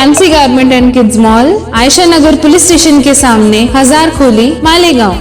Fancy garment and kids mall, Ayesha Nagar police station के सामने, हजार खोली, मालेगांव।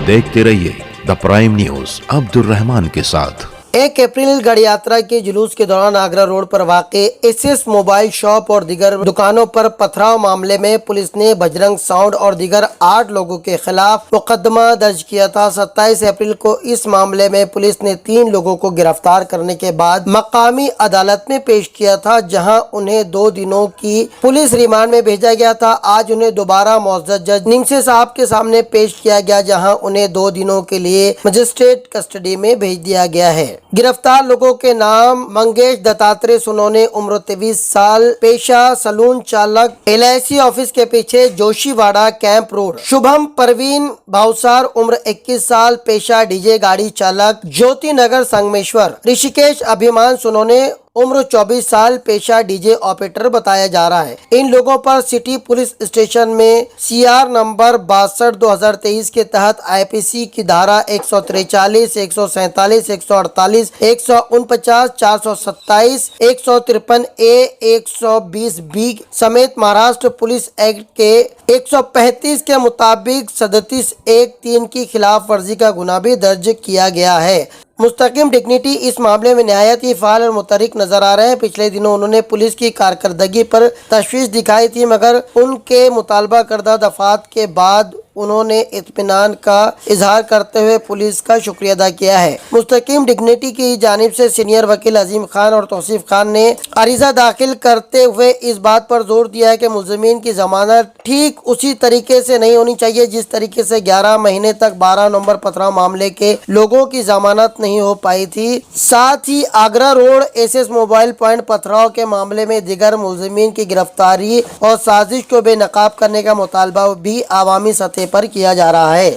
देखते रहिए the prime news Abdul Rahman के साथ। 1 अप्रैल गढ़ यात्रा के जुलूस के दौरान आगरा रोड पर वाक़े एसएस मोबाइल शॉप और दीगर दुकानों पर पथराव मामले में पुलिस ने बजरंग साउंड और दीगर 8 लोगों के खिलाफ मुकदमा दर्ज किया था। 27 अप्रैल को इस मामले में पुलिस ने 3 लोगों को गिरफ्तार करने के बाद मकामी अदालत में पेश किया था, जहां उन्हें 2 दिनों की पुलिस रिमांड में भेजा गया था। आज उन्हें दोबारा मौजूद जज निंगसे साहब के सामने पेश किया गया, जहाँ उन्हें 2 दिनों के लिए मजिस्ट्रेट कस्टडी में भेज दिया गया है। गिरफ्तार लोगों के नाम मंगेश दत्तात्रेय सोनोने, उम्र 23 साल, पेशा सलून चालक, LIC ऑफिस के पीछे जोशीवाड़ा कैंप रोड। शुभम परवीन भावसार, उम्र 21 साल, पेशा DJ गाड़ी चालक, ज्योति नगर संगमेश्वर। ऋषिकेश अभिमान सोनोने, उम्र 24 साल, पेशा DJ ऑपरेटर बताया जा रहा है। इन लोगों पर सिटी पुलिस स्टेशन में CR नंबर 62/2023 के तहत IPC की धारा 143, 147, 148, 149, 427, 153A, 120B समेत महाराष्ट्र पुलिस एक्ट के 135 के मुताबिक 37(1)(3) की खिलाफ वर्जी का गुनाह भी दर्ज किया गया है। मुस्तकिम डिग्निटी इस मामले में नहायत ही फाल और मुतहरिक नजर आ रहे हैं। पिछले दिनों उन्होंने पुलिस की कारकर्दगी पर तशवीश दिखाई थी, मगर उनके मुतालबा करदा दफात के बाद उन्होंने इत्मीनान का इजहार करते हुए पुलिस का शुक्रिया अदा किया है। मुस्तकिम डिग्निटी की जानिब से सीनियर वकील अजीम खान और तौसीफ खान ने अरीजा दाखिल करते हुए इस बात पर जोर दिया है कि मुल्ज़िमीन की जमानत ठीक उसी तरीके से नहीं होनी चाहिए जिस तरीके से 11 महीने तक 12 नवंबर पथराव मामले के लोगों की जमानत नहीं हो पाई थी। साथ ही Agra road SS mobile point पथराव के मामले में दिगर मुल्ज़िमीन की गिरफ्तारी और साजिश को बेनकाब करने का मुतालबा भी आवामी सतह पर किया जा रहा है।